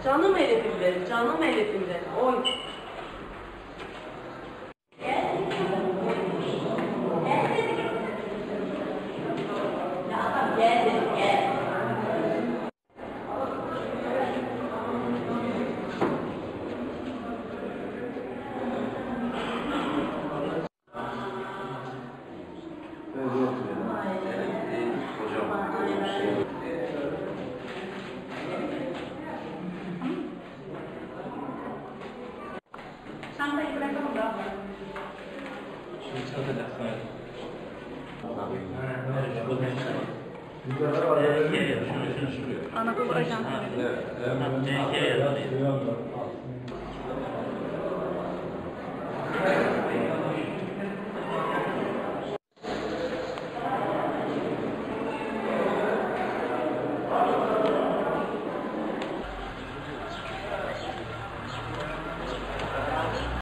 Canım Elif'im benim, canım Elif'im benim. Oy. Çantayı bırakalım da. Şunu çatacaksın. Anadolu Ajansı. Evet.